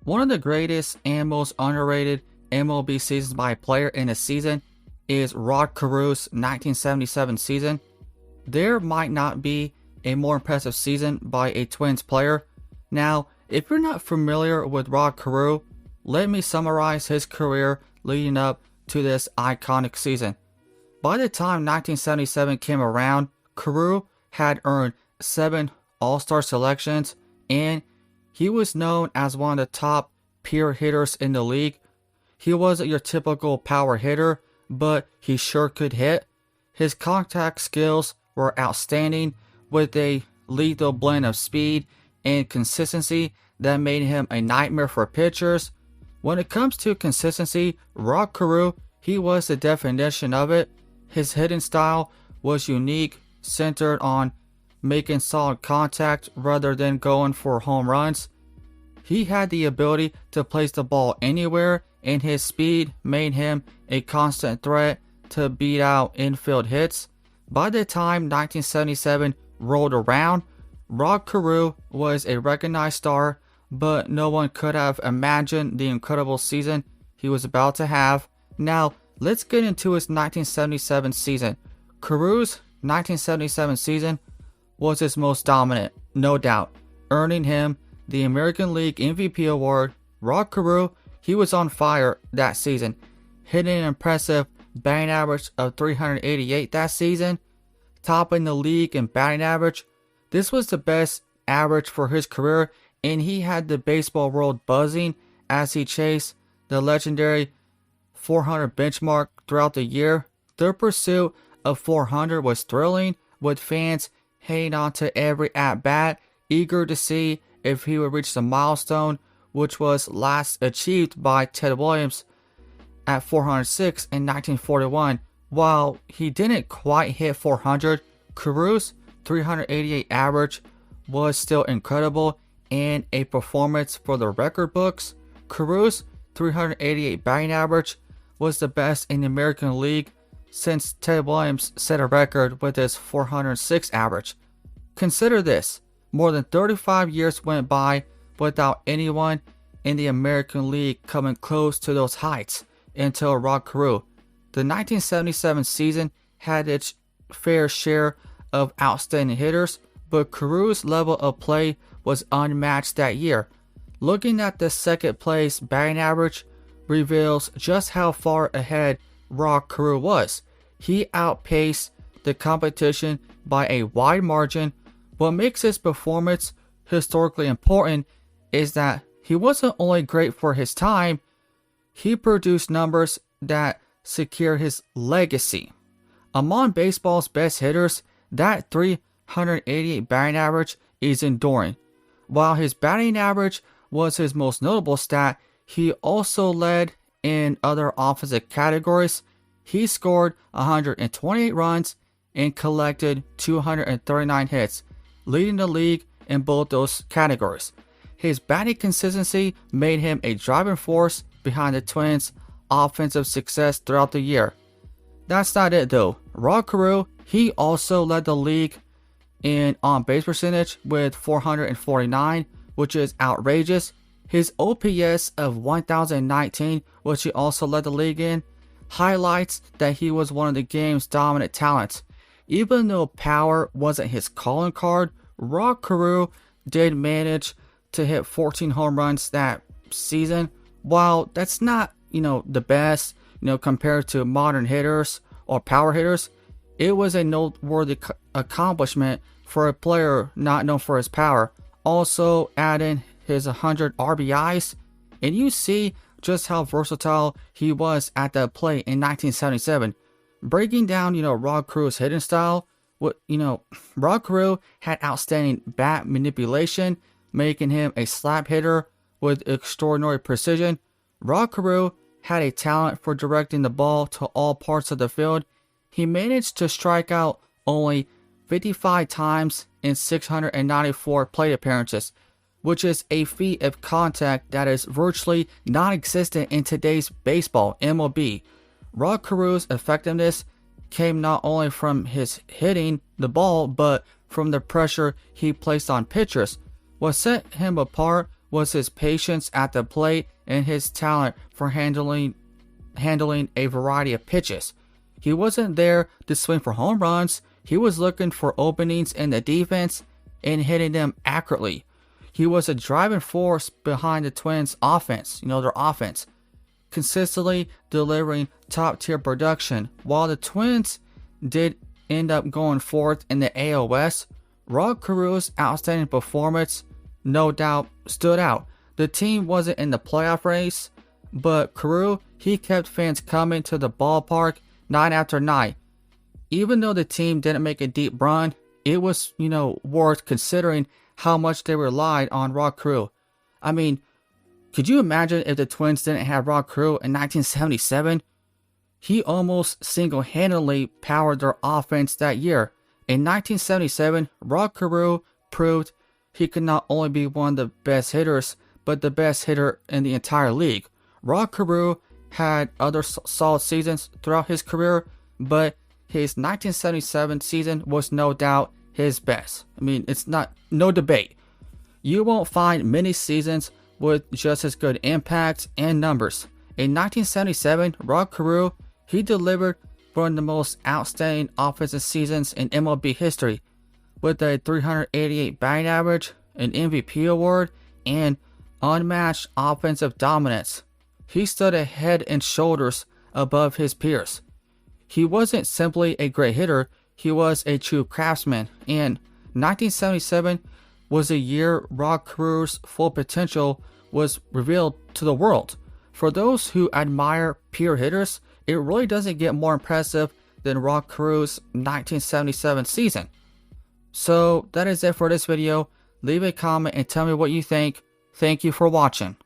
One of the greatest and most underrated MLB seasons by a player in a season is Rod Carew's 1977 season. There might not be a more impressive season by a Twins player. Now, if you're not familiar with Rod Carew, let me summarize his career leading up to this iconic season. By the time 1977 came around, Carew had earned 7 All-Star selections, and he was known as one of the top pure hitters in the league. He wasn't your typical power hitter, but he sure could hit. His contact skills were outstanding, with a lethal blend of speed and consistency that made him a nightmare for pitchers. When it comes to consistency, Rod Carew, he was the definition of it. His hitting style was unique, centered on making solid contact rather than going for home runs. He had the ability to place the ball anywhere, and his speed made him a constant threat to beat out infield hits. By the time 1977 rolled around, Rod Carew was a recognized star, but no one could have imagined the incredible season he was about to have. Now, let's get into his 1977 season. Carew's 1977 season was his most dominant, no doubt, earning him the American League MVP award. Rod Carew, he was on fire that season, hitting an impressive batting average of 388 that season, topping the league in batting average. This was the best average for his career, and he had the baseball world buzzing as he chased the legendary 400 benchmark throughout the year. The pursuit of 400 was thrilling, with fans hanging on to every at-bat, eager to see if he would reach the milestone, which was last achieved by Ted Williams at 406 in 1941. While he didn't quite hit 400, Carew's 388 average was still incredible and a performance for the record books. Carew's 388 batting average was the best in the American League since Ted Williams set a record with his 406 average. Consider this, more than 35 years went by without anyone in the American League coming close to those heights until Rod Carew. The 1977 season had its fair share of outstanding hitters, but Carew's level of play was unmatched that year. Looking at the second place batting average reveals just how far ahead Rod Carew was. He outpaced the competition by a wide margin. What makes his performance historically important is that he wasn't only great for his time, he produced numbers that secure his legacy. Among baseball's best hitters, that 388 batting average is enduring. While his batting average was his most notable stat, he also led in other offensive categories. He scored 128 runs and collected 239 hits, leading the league in both those categories. His batting consistency made him a driving force behind the Twins' offensive success throughout the year. That's not it though. Rod Carew, he also led the league in on-base percentage with 449, which is outrageous. His OPS of 1019, which he also led the league in, highlights that he was one of the game's dominant talents. Even though power wasn't his calling card, Rod Carew did manage to hit 14 home runs that season. While that's not, the best, compared to modern hitters or power hitters, it was a noteworthy accomplishment for a player not known for his power. Also adding his 100 RBIs, and you see just how versatile he was at the plate in 1977. Breaking down, Rod Carew's hitting style, Rod Carew had outstanding bat manipulation, making him a slap hitter with extraordinary precision. Rod Carew had a talent for directing the ball to all parts of the field. He managed to strike out only 55 times in 694 plate appearances, which is a feat of contact that is virtually non-existent in today's baseball, MLB. Rod Carew's effectiveness came not only from his hitting the ball, but from the pressure he placed on pitchers. What set him apart was his patience at the plate and his talent for handling a variety of pitches. He wasn't there to swing for home runs. He was looking for openings in the defense and hitting them accurately. He was a driving force behind the Twins' offense, their offense, consistently delivering top-tier production. While the Twins did end up going fourth in the AL West, Rod Carew's outstanding performance no doubt stood out. The team wasn't in the playoff race, but Carew, he kept fans coming to the ballpark night after night. Even though the team didn't make a deep run, it was, worth considering how much they relied on Rod Carew. I mean, could you imagine if the Twins didn't have Rod Carew in 1977? He almost single-handedly powered their offense that year. In 1977, Rod Carew proved he could not only be one of the best hitters, but the best hitter in the entire league. Rod Carew had other solid seasons throughout his career, but his 1977 season was no doubt his best. I mean, it's no debate. You won't find many seasons with just as good impact and numbers. In 1977, Rod Carew, he delivered one of the most outstanding offensive seasons in MLB history, with a 388 batting average, an MVP award, and unmatched offensive dominance. He stood a head and shoulders above his peers. He wasn't simply a great hitter, he was a true craftsman, and 1977 was a year Rod Carew's full potential was revealed to the world. For those who admire pure hitters, it really doesn't get more impressive than Rod Carew's 1977 season. So that is it for this video. Leave a comment and tell me what you think. Thank you for watching.